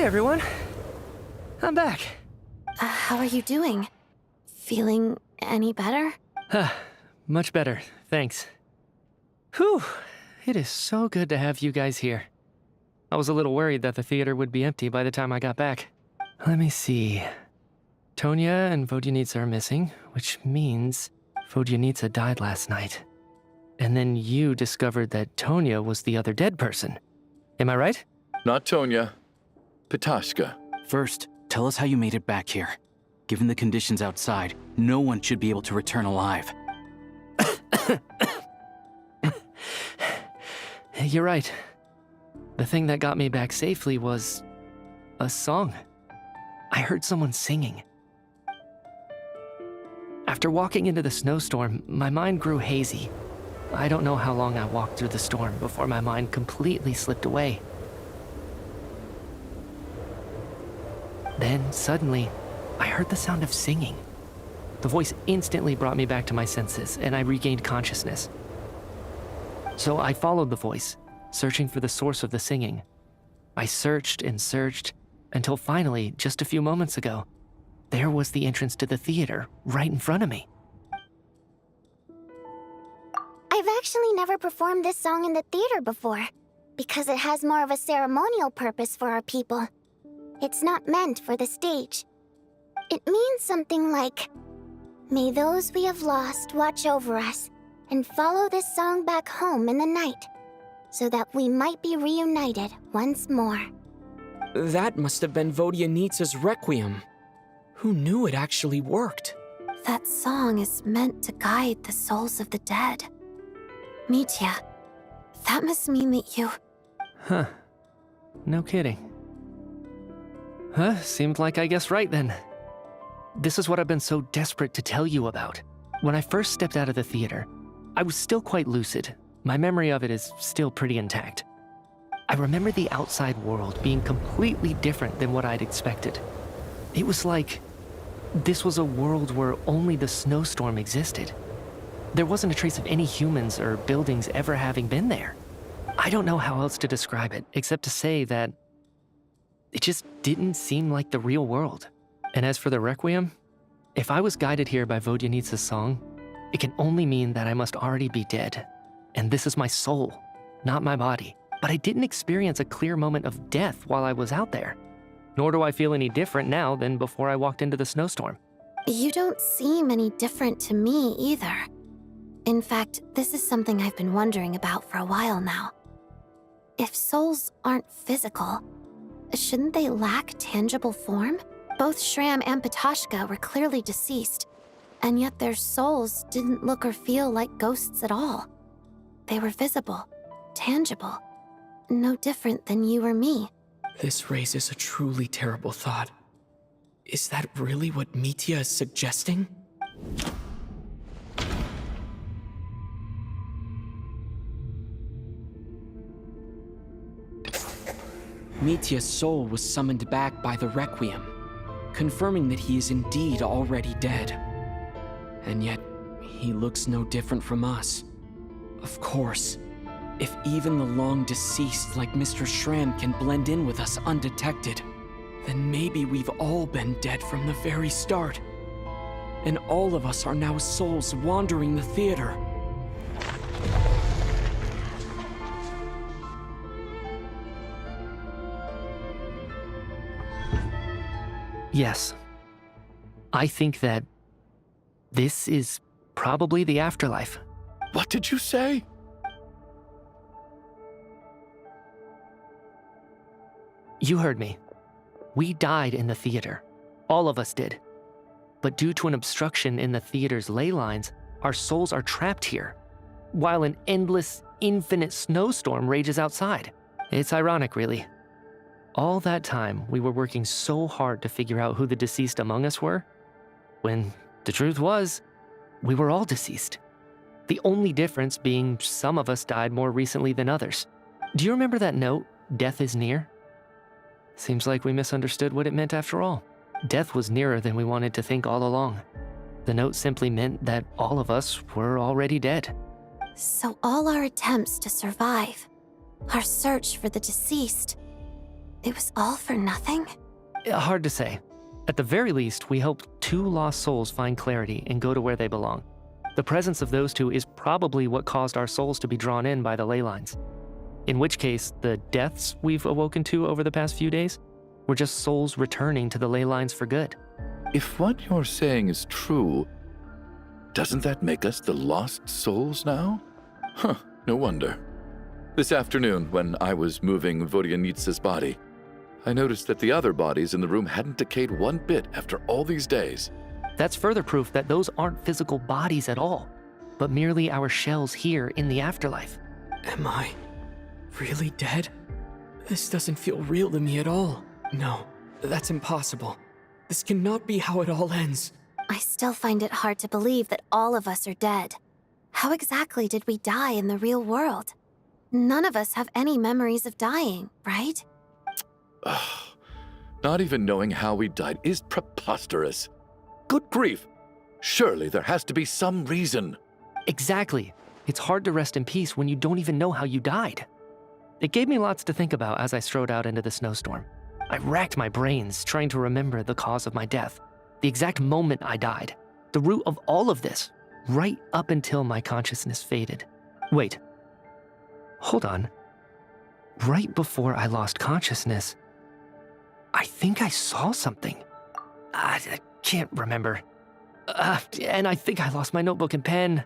everyone. I'm back. How are you doing? Feeling any better? Much better, thanks. Whew, it is so good to have you guys here. I was a little worried that the theater would be empty by the time I got back. Let me see. Tonya and Vodyanitsa are missing, which means Vodyanitsa died last night. And then you discovered that Tonya was the other dead person. Am I right? Not Tonya. Petashka. First, tell us how you made it back here. Given the conditions outside, no one should be able to return alive. You're right. The thing that got me back safely was a song. I heard someone singing. After walking into the snowstorm, my mind grew hazy. I don't know how long I walked through the storm before my mind completely slipped away. Then, suddenly, I heard the sound of singing. The voice instantly brought me back to my senses, and I regained consciousness. So I followed the voice, searching for the source of the singing. I searched and searched, until finally, just a few moments ago, there was the entrance to the theater, right in front of me. I've actually never performed this song in the theater before, because it has more of a ceremonial purpose for our people. It's not meant for the stage. It means something like, "May those we have lost watch over us, and follow this song back home in the night, so that we might be reunited once more." That must have been Vodyanitsa's Requiem. Who knew it actually worked? That song is meant to guide the souls of the dead. Mitya, that must mean that you... Huh. No kidding. Seemed like I guessed right then. This is what I've been so desperate to tell you about. When I first stepped out of the theater, I was still quite lucid. My memory of it is still pretty intact. I remember the outside world being completely different than what I'd expected. It was like this was a world where only the snowstorm existed. There wasn't a trace of any humans or buildings ever having been there. I don't know how else to describe it, except to say that it just didn't seem like the real world. And as for the Requiem, if I was guided here by Vodyanitsa's song, it can only mean that I must already be dead. And this is my soul, not my body. But I didn't experience a clear moment of death while I was out there. Nor do I feel any different now than before I walked into the snowstorm. You don't seem any different to me either. In fact, this is something I've been wondering about for a while now. If souls aren't physical, shouldn't they lack tangible form? Both Shram and Petashka were clearly deceased, and yet their souls didn't look or feel like ghosts at all. They were visible, tangible, no different than you or me. This raises a truly terrible thought. Is that really what Mitya is suggesting? Mitya's soul was summoned back by the Requiem, confirming that he is indeed already dead. And yet, he looks no different from us. Of course, if even the long-deceased like Mr. Shram can blend in with us undetected, then maybe we've all been dead from the very start. And all of us are now souls wandering the theater. Yes. I think that this is probably the afterlife. What did you say? You heard me. We died in the theater. All of us did. But due to an obstruction in the theater's ley lines, our souls are trapped here, while an endless, infinite snowstorm rages outside. It's ironic, really. All that time, we were working so hard to figure out who the deceased among us were, when the truth was, we were all deceased. The only difference being some of us died more recently than others. Do you remember that note, "Death is near"? Seems like we misunderstood what it meant after all. Death was nearer than we wanted to think all along. The note simply meant that all of us were already dead. So all our attempts to survive, our search for the deceased, It was all for nothing? Hard to say. At the very least, we helped 2 lost souls find clarity and go to where they belong. The presence of those 2 is probably what caused our souls to be drawn in by the ley lines. In which case, the deaths we've awoken to over the past few days were just souls returning to the ley lines for good. If what you're saying is true, doesn't that make us the lost souls now? Huh, no wonder. This afternoon, when I was moving Vodyanitsa's body, I noticed that the other bodies in the room hadn't decayed one bit after all these days. That's further proof that those aren't physical bodies at all, but merely our shells here in the afterlife. Am I really dead? This doesn't feel real to me at all. No, that's impossible. This cannot be how it all ends. I still find it hard to believe that all of us are dead. How exactly did we die in the real world? None of us have any memories of dying, right? Not even knowing how we died is preposterous. Good grief! Surely there has to be some reason. Exactly. It's hard to rest in peace when you don't even know how you died. It gave me lots to think about as I strode out into the snowstorm. I racked my brains trying to remember the cause of my death, the exact moment I died, the root of all of this, right up until my consciousness faded. Wait. Hold on. Right before I lost consciousness, I think I saw something. I can't remember. And I think I lost my notebook and pen.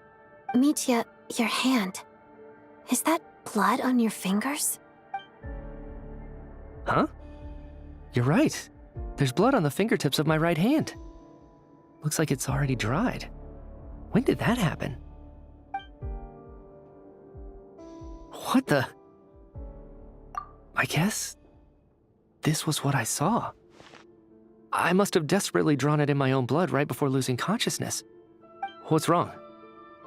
Mitya, your hand. Is that blood on your fingers? Huh? You're right. There's blood on the fingertips of my right hand. Looks like it's already dried. When did that happen? What the? I guess this was what I saw. I must have desperately drawn it in my own blood right before losing consciousness. What's wrong?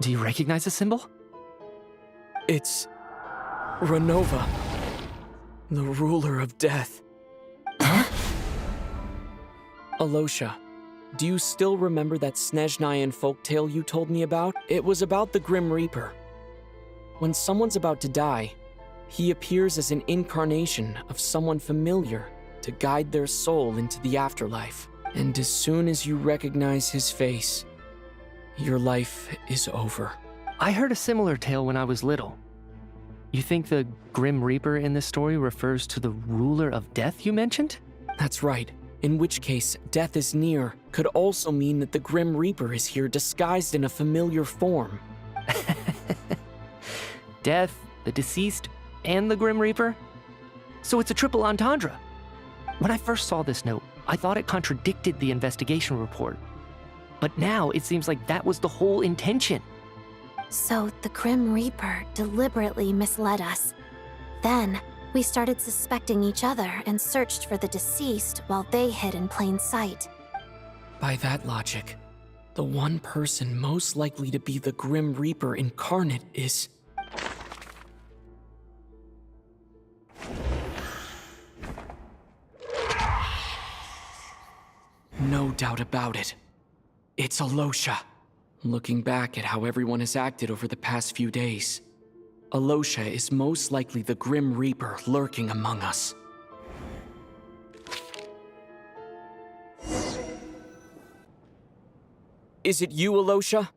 Do you recognize the symbol? It's Ranova, the ruler of death. Alosha, do you still remember that Snezhnayan folktale you told me about? It was about the Grim Reaper. When someone's about to die, he appears as an incarnation of someone familiar to guide their soul into the afterlife. And as soon as you recognize his face, your life is over. I heard a similar tale when I was little. You think the Grim Reaper in this story refers to the ruler of death you mentioned? That's right. In which case, death is near could also mean that the Grim Reaper is here disguised in a familiar form. Death, the deceased, and the Grim Reaper? So it's a triple entendre. When I first saw this note, I thought it contradicted the investigation report. But now it seems like that was the whole intention. So the Grim Reaper deliberately misled us. Then, we started suspecting each other and searched for the deceased while they hid in plain sight. By that logic, the one person most likely to be the Grim Reaper incarnate is... No doubt about it. It's Alosha. Looking back at how everyone has acted over the past few days, Alosha is most likely the Grim Reaper lurking among us. Is it you, Alosha?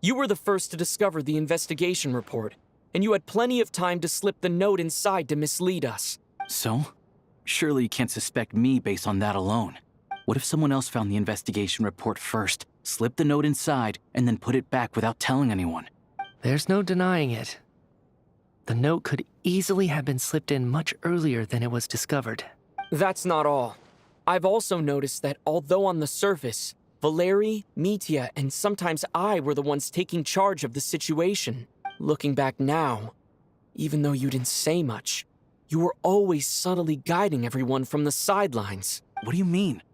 You were the first to discover the investigation report, and you had plenty of time to slip the note inside to mislead us. So? Surely you can't suspect me based on that alone. What if someone else found the investigation report first, slipped the note inside, and then put it back without telling anyone? There's no denying it. The note could easily have been slipped in much earlier than it was discovered. That's not all. I've also noticed that although on the surface, Valeri, Mitya, and sometimes I were the ones taking charge of the situation, looking back now, even though you didn't say much, you were always subtly guiding everyone from the sidelines. What do you mean?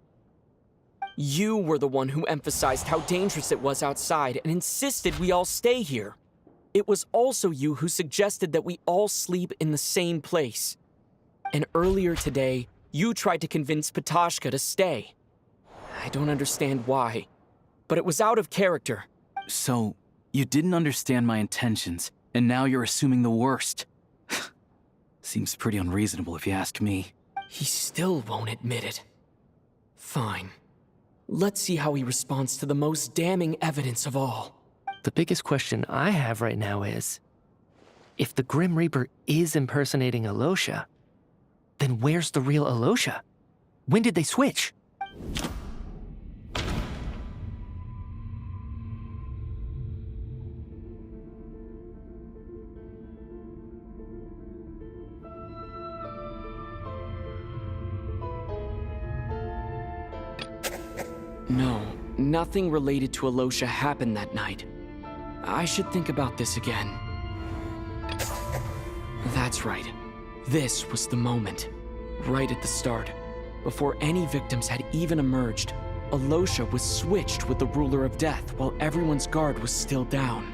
You were the one who emphasized how dangerous it was outside and insisted we all stay here. It was also you who suggested that we all sleep in the same place. And earlier today, you tried to convince Petashka to stay. I don't understand why, but it was out of character. So, you didn't understand my intentions, and now you're assuming the worst. Seems pretty unreasonable if you ask me. He still won't admit it. Fine. Let's see how he responds to the most damning evidence of all. The biggest question I have right now is, if the Grim Reaper is impersonating Alosha, then where's the real Alosha? When did they switch? No, nothing related to Alosha happened that night. I should think about this again. That's right. This was the moment. Right at the start. Before any victims had even emerged, Alosha was switched with the Ruler of Death while everyone's guard was still down.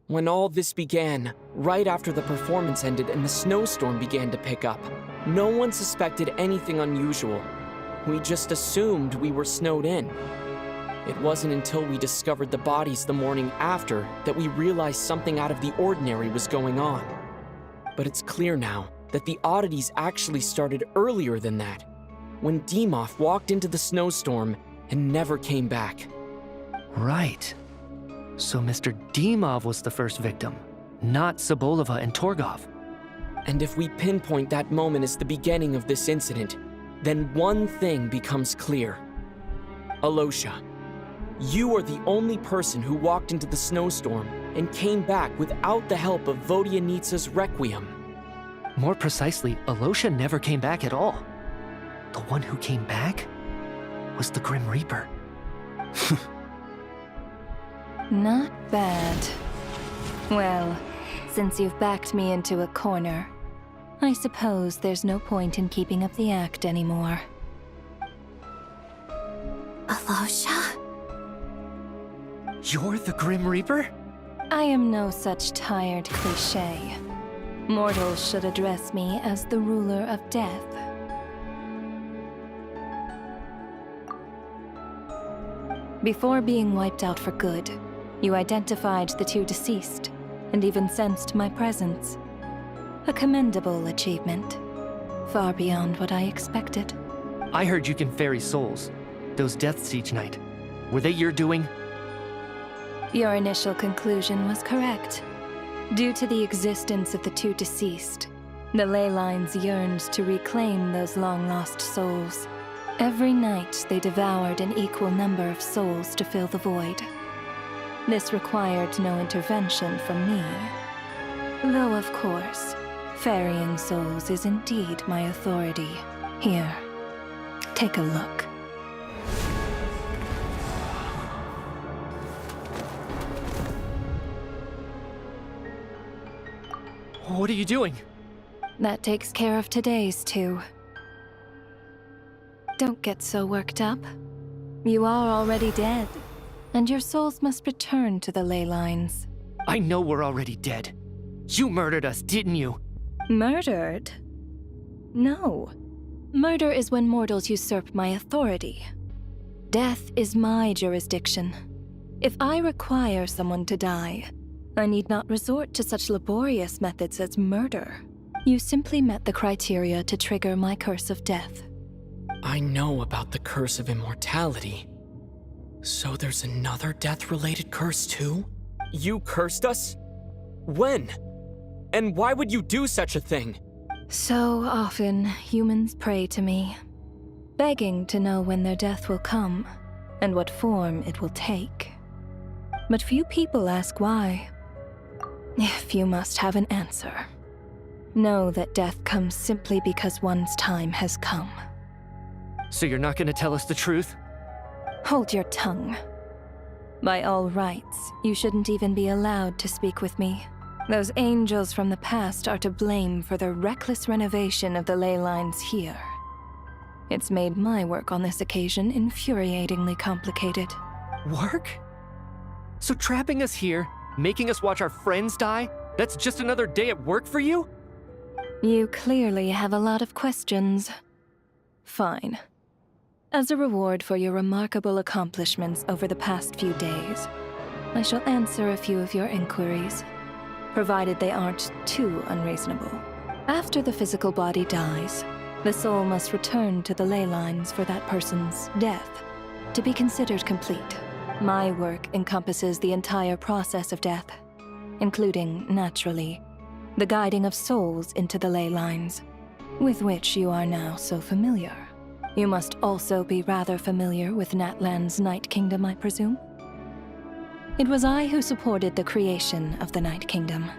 When all this began, right after the performance ended and the snowstorm began to pick up, no one suspected anything unusual. We just assumed we were snowed in. It wasn't until we discovered the bodies the morning after that we realized something out of the ordinary was going on. But it's clear now that the oddities actually started earlier than that, when Demoff walked into the snowstorm and never came back. Right. So Mr. Demoff was the first victim, not Sobolova and Torgov. And if we pinpoint that moment as the beginning of this incident, then one thing becomes clear. Alosha, you are the only person who walked into the snowstorm and came back without the help of Vodyanitsa's Requiem. More precisely, Alosha never came back at all. The one who came back was the Grim Reaper. Not bad. Well, since you've backed me into a corner, I suppose there's no point in keeping up the act anymore. Alosha? You're the Grim Reaper? I am no such tired cliché. Mortals should address me as the ruler of death. Before being wiped out for good, you identified the two deceased, and even sensed my presence. A commendable achievement. Far beyond what I expected. I heard you can ferry souls. Those deaths each night. Were they your doing? Your initial conclusion was correct. Due to the existence of the two deceased, the ley lines yearned to reclaim those long-lost souls. Every night they devoured an equal number of souls to fill the void. This required no intervention from me. Though, of course, ferrying souls is indeed my authority. Here, take a look. What are you doing? That takes care of today's too. Don't get so worked up. You are already dead, and your souls must return to the ley lines. I know we're already dead. You murdered us, didn't you? Murdered? No. Murder is when mortals usurp my authority. Death is my jurisdiction. If I require someone to die, I need not resort to such laborious methods as murder. You simply met the criteria to trigger my curse of death. I know about the curse of immortality. So there's another death-related curse too? You cursed us? When? And why would you do such a thing? So often, humans pray to me, begging to know when their death will come, and what form it will take. But few people ask why. If you must have an answer, know that death comes simply because one's time has come. So you're not gonna tell us the truth? Hold your tongue. By all rights, you shouldn't even be allowed to speak with me. Those angels from the past are to blame for the reckless renovation of the ley lines here. It's made my work on this occasion infuriatingly complicated. Work? So trapping us here, making us watch our friends die, that's just another day at work for you? You clearly have a lot of questions. Fine. As a reward for your remarkable accomplishments over the past few days, I shall answer a few of your inquiries, provided they aren't too unreasonable. After the physical body dies, the soul must return to the ley lines for that person's death to be considered complete. My work encompasses the entire process of death, including, naturally, the guiding of souls into the ley lines, with which you are now so familiar. You must also be rather familiar with Natlan's Night Kingdom, I presume? It was I who supported the creation of the Night Kingdom.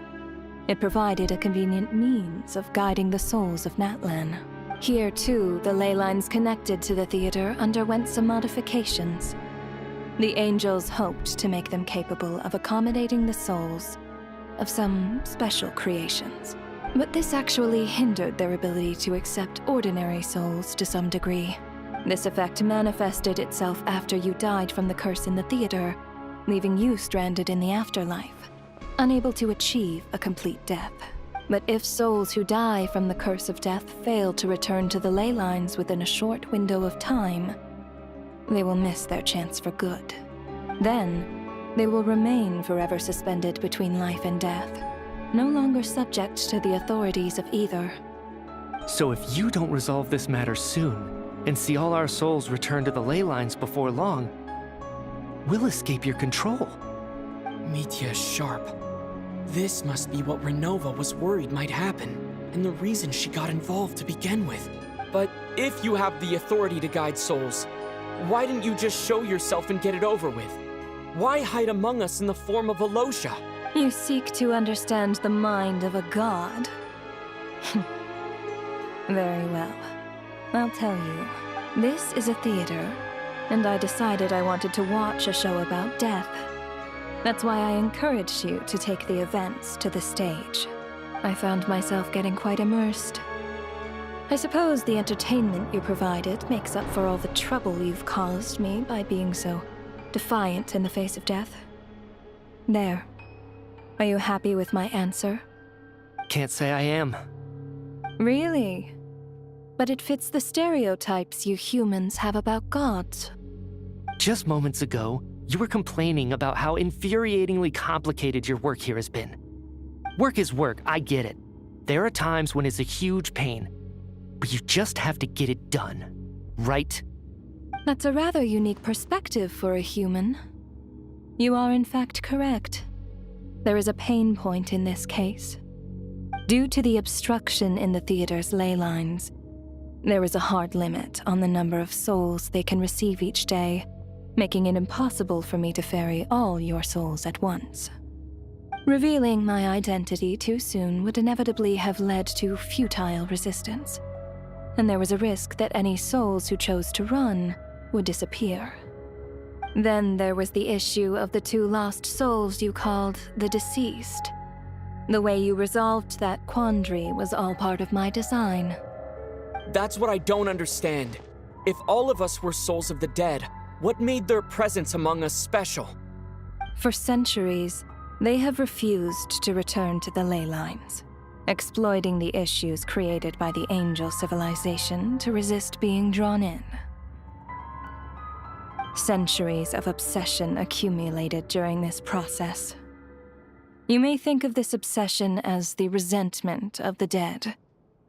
It provided a convenient means of guiding the souls of Natlan. Here, too, the ley lines connected to the theater underwent some modifications. The angels hoped to make them capable of accommodating the souls of some special creations. But this actually hindered their ability to accept ordinary souls to some degree. This effect manifested itself after you died from the curse in the theater, leaving you stranded in the afterlife, unable to achieve a complete death. But if souls who die from the curse of death fail to return to the ley lines within a short window of time, they will miss their chance for good. Then, they will remain forever suspended between life and death, no longer subject to the authorities of either. So if you don't resolve this matter soon, and see all our souls return to the ley lines before long, we'll escape your control. Mitya is sharp. This must be what Ranova was worried might happen, and the reason she got involved to begin with. But if you have the authority to guide souls, why didn't you just show yourself and get it over with? Why hide among us in the form of Alosha? You seek to understand the mind of a god. Very well. I'll tell you. This is a theater, and I decided I wanted to watch a show about death. That's why I encouraged you to take the events to the stage. I found myself getting quite immersed. I suppose the entertainment you provided makes up for all the trouble you've caused me by being so defiant in the face of death. There. Are you happy with my answer? Can't say I am. Really? But it fits the stereotypes you humans have about gods. Just moments ago, you were complaining about how infuriatingly complicated your work here has been. Work is work, I get it. There are times when it's a huge pain, but you just have to get it done, right? That's a rather unique perspective for a human. You are in fact correct. There is a pain point in this case. Due to the obstruction in the theater's ley lines, there is a hard limit on the number of souls they can receive each day, making it impossible for me to ferry all your souls at once. Revealing my identity too soon would inevitably have led to futile resistance, and there was a risk that any souls who chose to run would disappear. Then there was the issue of the 2 lost souls you called the deceased. The way you resolved that quandary was all part of my design. That's what I don't understand. If all of us were souls of the dead, what made their presence among us special? For centuries, they have refused to return to the ley lines, exploiting the issues created by the angel civilization to resist being drawn in. Centuries of obsession accumulated during this process. You may think of this obsession as the resentment of the dead,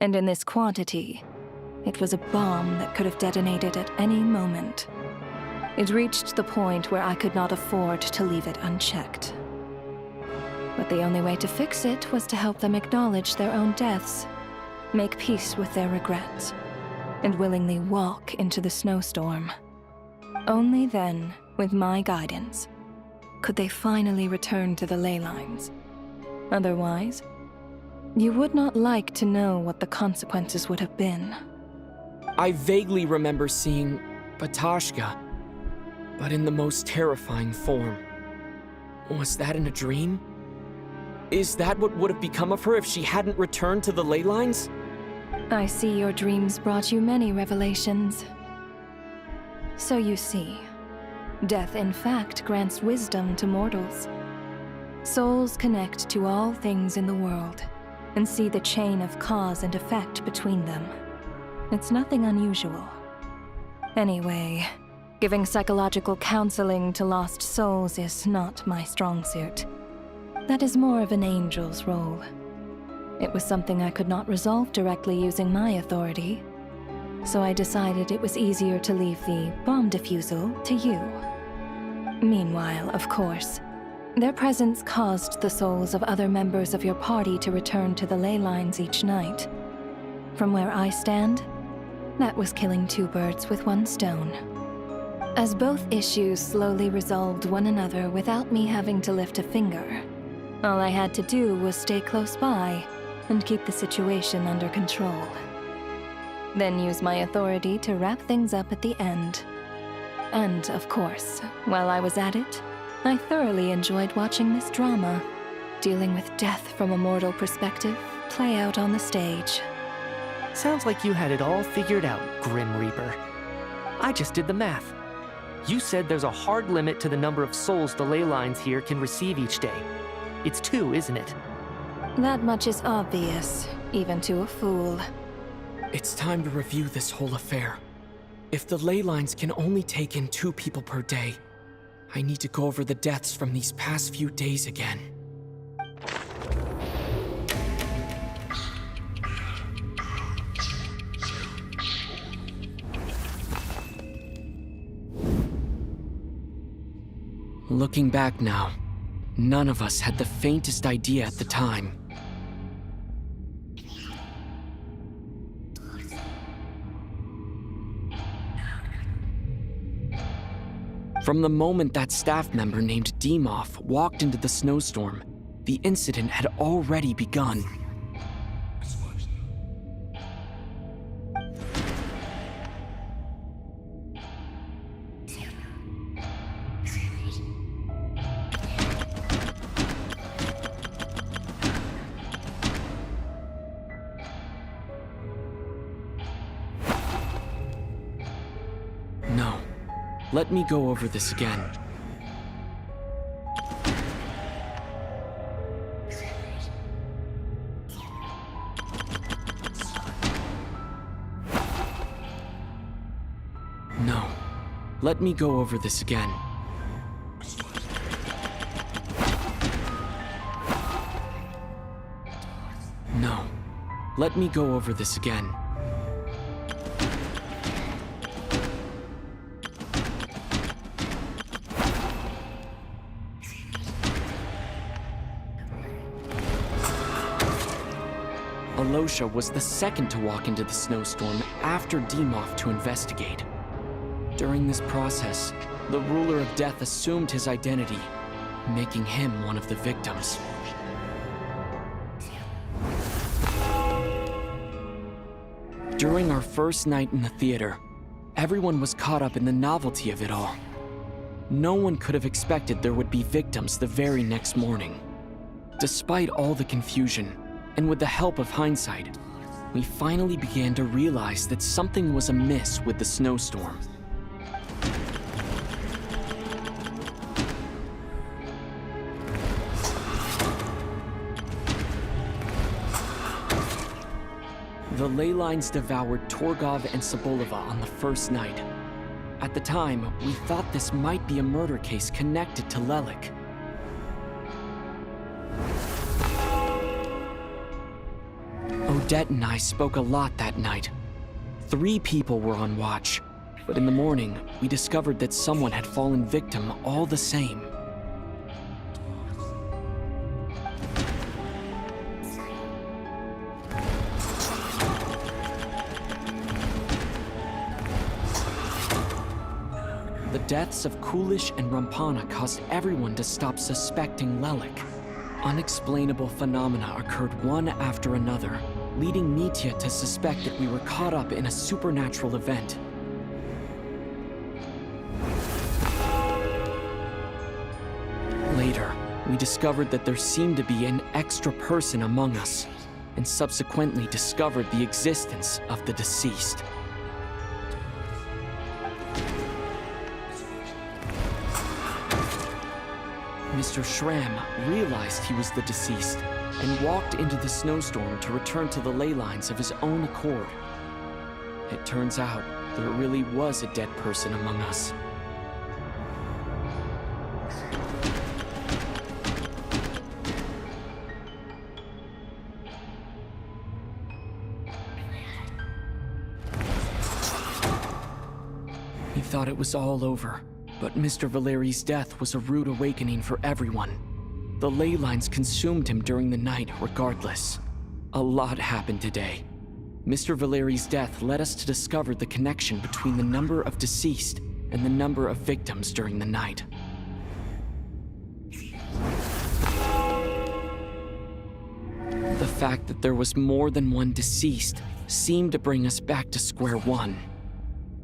and in this quantity, it was a bomb that could have detonated at any moment. It reached the point where I could not afford to leave it unchecked. But the only way to fix it was to help them acknowledge their own deaths, make peace with their regrets, and willingly walk into the snowstorm. Only then, with my guidance, could they finally return to the ley lines. Otherwise, you would not like to know what the consequences would have been. I vaguely remember seeing Batashka, but in the most terrifying form. Was that in a dream? Is that what would have become of her if she hadn't returned to the ley lines? I see your dreams brought you many revelations. So you see, death in fact grants wisdom to mortals. Souls connect to all things in the world and see the chain of cause and effect between them. It's nothing unusual. Anyway, Giving psychological counseling to lost souls is not my strong suit. That is more of an angel's role. It was something I could not resolve directly using my authority, so I decided it was easier to leave the bomb defusal to you. Meanwhile, of course, their presence caused the souls of other members of your party to return to the ley lines each night. From where I stand, that was killing two birds with one stone. As both issues slowly resolved one another without me having to lift a finger, all I had to do was stay close by and keep the situation under control. Then use my authority to wrap things up at the end. And, of course, while I was at it, I thoroughly enjoyed watching this drama, dealing with death from a mortal perspective, play out on the stage. Sounds like you had it all figured out, Grim Reaper. I just did the math. You said there's a hard limit to the number of souls the ley lines here can receive each day. It's 2, isn't it? That much is obvious, even to a fool. It's time to review this whole affair. If the ley lines can only take in 2 people per day, I need to go over the deaths from these past few days again. Looking back now, none of us had the faintest idea at the time. From the moment that staff member named Demoff walked into the snowstorm, the incident had already begun. No. Let me go over this again. No. Let me go over this again. No. Let me go over this again. Alosha was the second to walk into the snowstorm after Demoff to investigate. During this process, the ruler of death assumed his identity, making him one of the victims. During our first night in the theater, everyone was caught up in the novelty of it all. No one could have expected there would be victims the very next morning. Despite all the confusion, and with the help of hindsight, we finally began to realize that something was amiss with the snowstorm. The ley lines devoured Torgov and Sobolova on the first night. At the time, we thought this might be a murder case connected to Lelik. Odette and I spoke a lot that night. 3 people were on watch, but in the morning, we discovered that someone had fallen victim all the same. The deaths of Kulish and Rampana caused everyone to stop suspecting Lelik. Unexplainable phenomena occurred one after another, leading Mitya to suspect that we were caught up in a supernatural event. Later, we discovered that there seemed to be an extra person among us, and subsequently discovered the existence of the deceased. Mr. Schramm realized he was the deceased and walked into the snowstorm to return to the ley lines of his own accord. It turns out there really was a dead person among us. He thought it was all over, but Mr. Valeri's death was a rude awakening for everyone. The ley lines consumed him during the night regardless. A lot happened today. Mr. Valeri's death led us to discover the connection between the number of deceased and the number of victims during the night. The fact that there was more than one deceased seemed to bring us back to square one.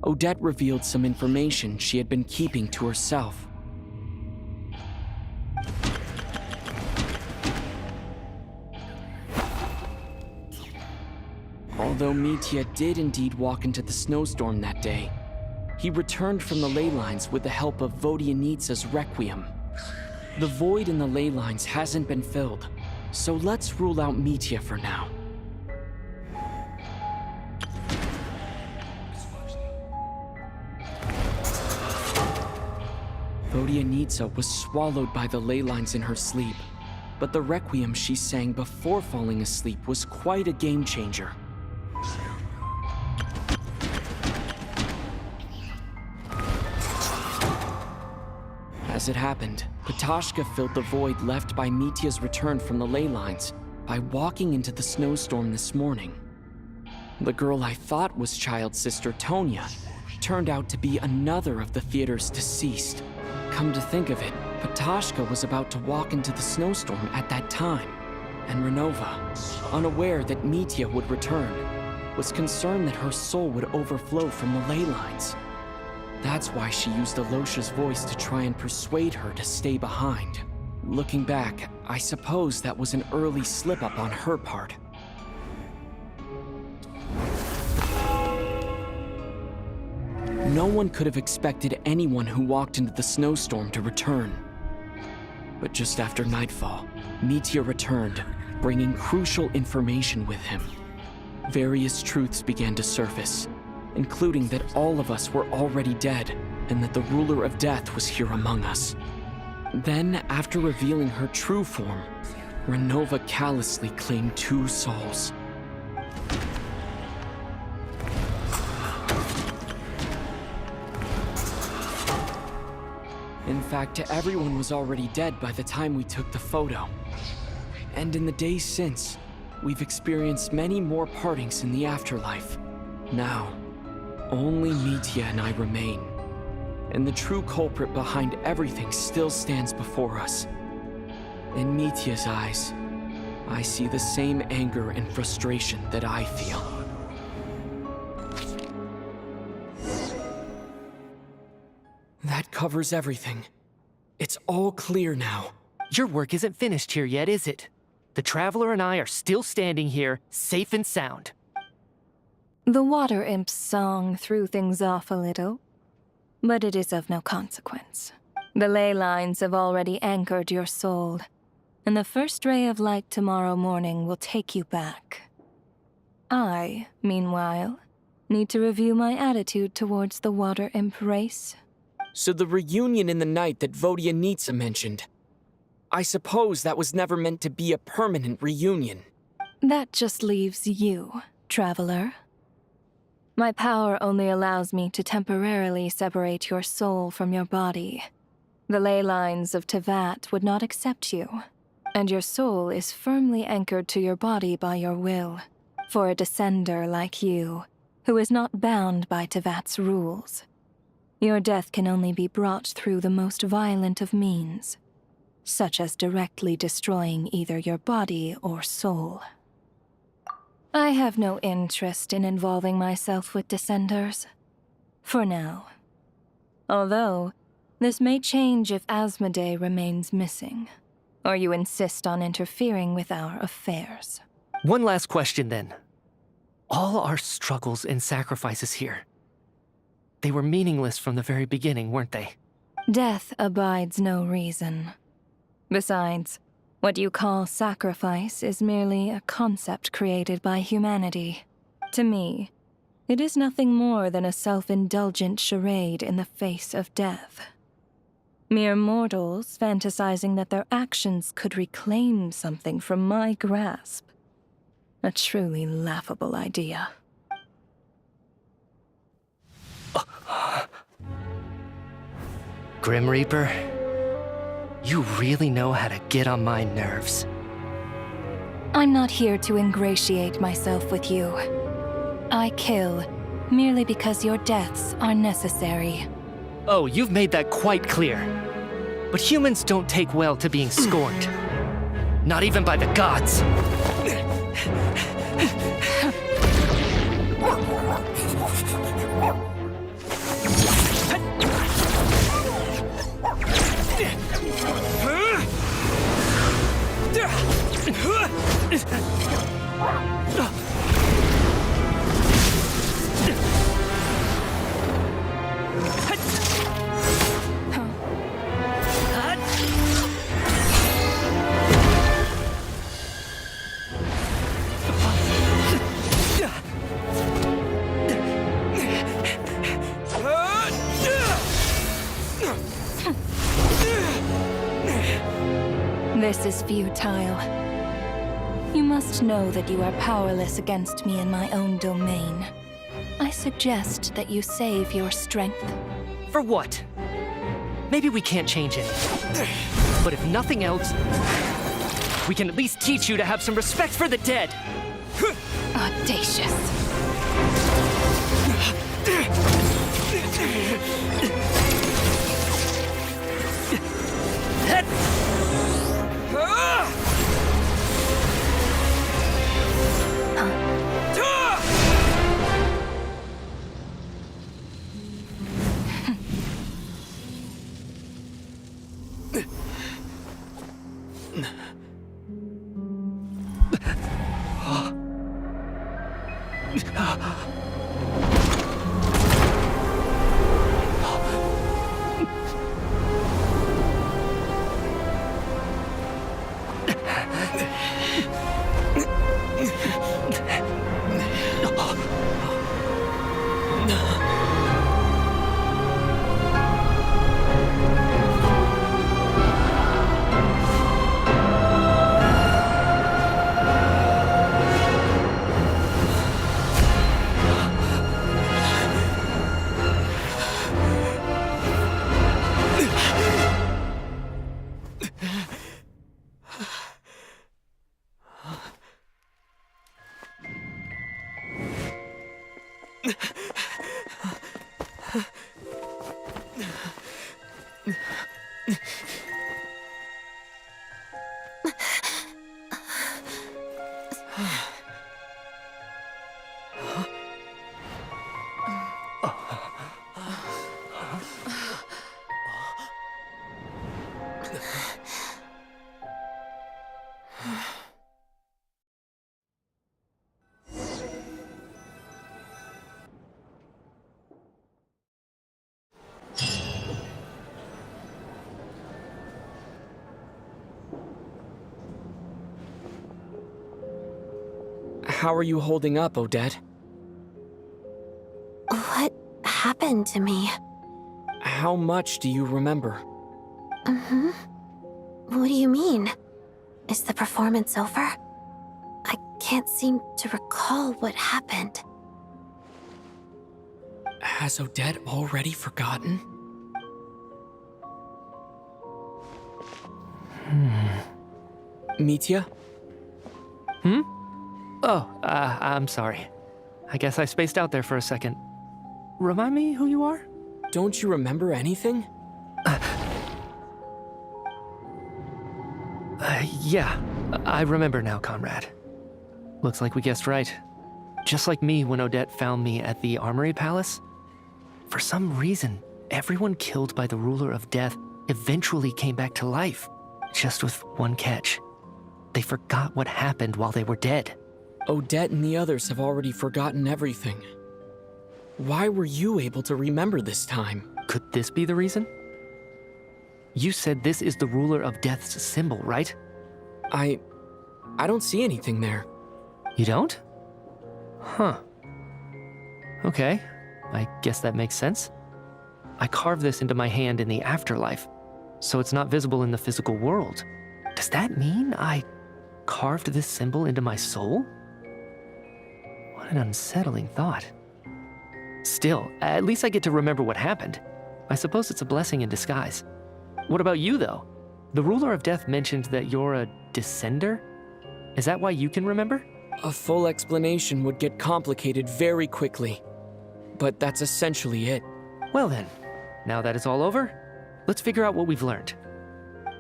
Odette revealed some information she had been keeping to herself. Although Mitya did indeed walk into the snowstorm that day, he returned from the ley lines with the help of Vodyanitsa's Requiem. The void in the ley lines hasn't been filled, so let's rule out Mitya for now. Vodyanitsa was swallowed by the ley lines in her sleep, but the Requiem she sang before falling asleep was quite a game changer. As it happened, Petashka filled the void left by Mitya's return from the ley lines by walking into the snowstorm this morning. The girl I thought was Child's sister Tonya turned out to be another of the theater's deceased. Come to think of it, Petashka was about to walk into the snowstorm at that time, and Ranova, unaware that Mitya would return, was concerned that her soul would overflow from the ley lines. That's why she used Alosha's voice to try and persuade her to stay behind. Looking back, I suppose that was an early slip-up on her part. No one could have expected anyone who walked into the snowstorm to return. But just after nightfall, Mitya returned, bringing crucial information with him. Various truths began to surface, including that all of us were already dead and that the ruler of death was here among us. Then, after revealing her true form, Ranova callously claimed 2 souls. In fact, everyone was already dead by the time we took the photo. And in the days since, we've experienced many more partings in the afterlife. Now, only Mitya and I remain. And the true culprit behind everything still stands before us. In Mitya's eyes, I see the same anger and frustration that I feel. That covers everything. It's all clear now. Your work isn't finished here yet, is it? The Traveler and I are still standing here, safe and sound. The Water Imp's song threw things off a little, but it is of no consequence. The ley lines have already anchored your soul, and the first ray of light tomorrow morning will take you back. I, meanwhile, need to review my attitude towards the Water Imp race. So the reunion in the night that Vodyanitsa mentioned, I suppose that was never meant to be a permanent reunion. That just leaves you, Traveler. My power only allows me to temporarily separate your soul from your body. The ley lines of Tevat would not accept you, and your soul is firmly anchored to your body by your will. For a descender like you, who is not bound by Tevat's rules, your death can only be brought through the most violent of means, such as directly destroying either your body or soul. I have no interest in involving myself with Descenders, for now. Although, this may change if Asmodee remains missing, or you insist on interfering with our affairs. One last question then. All our struggles and sacrifices here, they were meaningless from the very beginning, weren't they? Death abides no reason. Besides, what you call sacrifice is merely a concept created by humanity. To me, It is nothing more than a self-indulgent charade in the face of death. Mere mortals fantasizing that their actions could reclaim something from my grasp. A truly laughable idea. Grim Reaper, you really know how to get on my nerves. I'm not here to ingratiate myself with you. I kill merely because your deaths are necessary. Oh, you've made that quite clear. But humans don't take well to being scorned. Not even by the gods. This is futile. You must know that you are powerless against me in my own domain. I suggest that you save your strength. For what? Maybe we can't change it. But if nothing else, we can at least teach you to have some respect for the dead. Audacious. How are you holding up, Odette? What happened to me? How much do you remember? What do you mean? Is the performance over? I can't seem to recall what happened. Has Odette already forgotten? Mitya? Oh, I'm sorry. I guess I spaced out there for a second. Remind me who you are? Don't you remember anything? Yeah, I remember now, comrade. Looks like we guessed right. Just like me when Odette found me at the Armory Palace. For some reason, everyone killed by the Ruler of Death eventually came back to life. Just with one catch. They forgot what happened while they were dead. Odette and the others have already forgotten everything. Why were you able to remember this time? Could this be the reason? You said this is the Ruler of Death's symbol, right? I don't see anything there. You don't? Huh. Okay, I guess that makes sense. I carved this into my hand in the afterlife, so it's not visible in the physical world. Does that mean I carved this symbol into my soul? What an unsettling thought. Still, at least I get to remember what happened. I suppose it's a blessing in disguise. What about you, though? The ruler of death mentioned that you're a descender? Is that why you can remember? A full explanation would get complicated very quickly. But that's essentially it. Well then, now that it's all over, let's figure out what we've learned.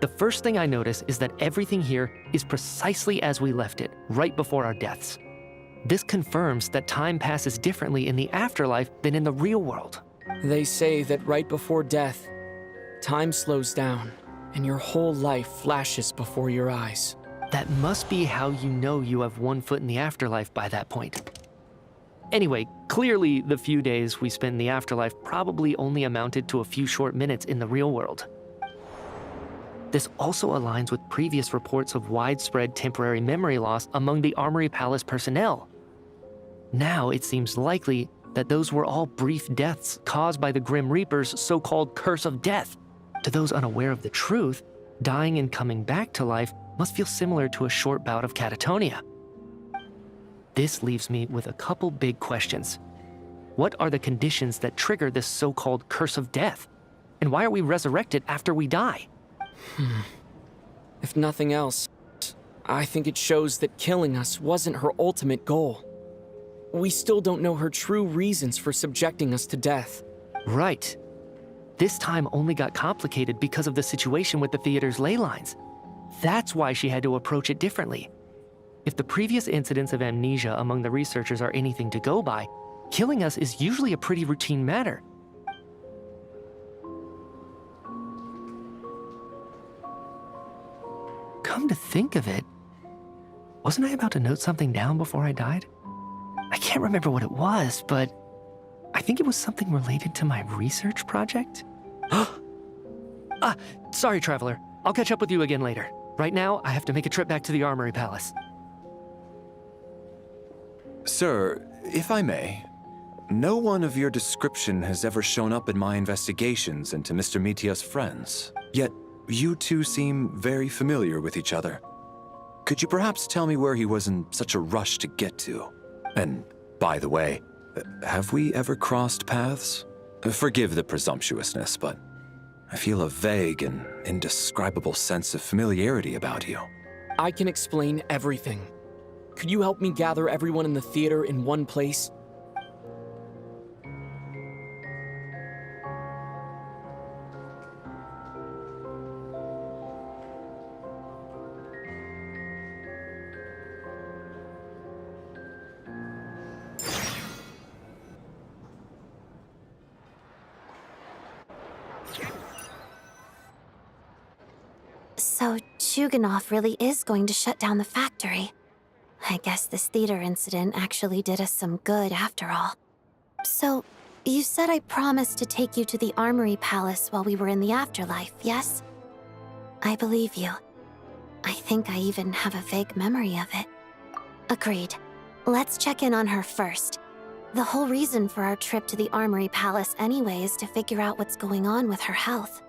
The first thing I notice is that everything here is precisely as we left it, right before our deaths. This confirms that time passes differently in the afterlife than in the real world. They say that right before death, time slows down, and your whole life flashes before your eyes. That must be how you know you have one foot in the afterlife by that point. Anyway, clearly the few days we spent in the afterlife probably only amounted to a few short minutes in the real world. This also aligns with previous reports of widespread temporary memory loss among the Armory Palace personnel. Now it seems likely that those were all brief deaths caused by the Grim Reaper's so-called curse of death. To those unaware of the truth, dying and coming back to life must feel similar to a short bout of catatonia. This leaves me with a couple big questions. What are the conditions that trigger this so-called curse of death? And why are we resurrected after we die? If nothing else, I think it shows that killing us wasn't her ultimate goal. We still don't know her true reasons for subjecting us to death. Right. This time only got complicated because of the situation with the theater's ley lines. That's why she had to approach it differently. If the previous incidents of amnesia among the researchers are anything to go by, killing us is usually a pretty routine matter. Come to think of it, wasn't I about to note something down before I died? I can't remember what it was, but I think it was something related to my research project. Sorry, Traveler. I'll catch up with you again later. Right now, I have to make a trip back to the Armory Palace. Sir, if I may, no one of your description has ever shown up in my investigations into Mr. Mitia's friends. Yet, you two seem very familiar with each other. Could you perhaps tell me where he was in such a rush to get to? And, by the way, have we ever crossed paths? Forgive the presumptuousness, but I feel a vague and indescribable sense of familiarity about you. I can explain everything. Could you help me gather everyone in the theater in one place? So Chuganov really is going to shut down the factory. I guess this theater incident actually did us some good after all. So, you said I promised to take you to the Armory Palace while we were in the afterlife, yes? I believe you. I think I even have a vague memory of it. Agreed. Let's check in on her first. The whole reason for our trip to the Armory Palace anyway is to figure out what's going on with her health.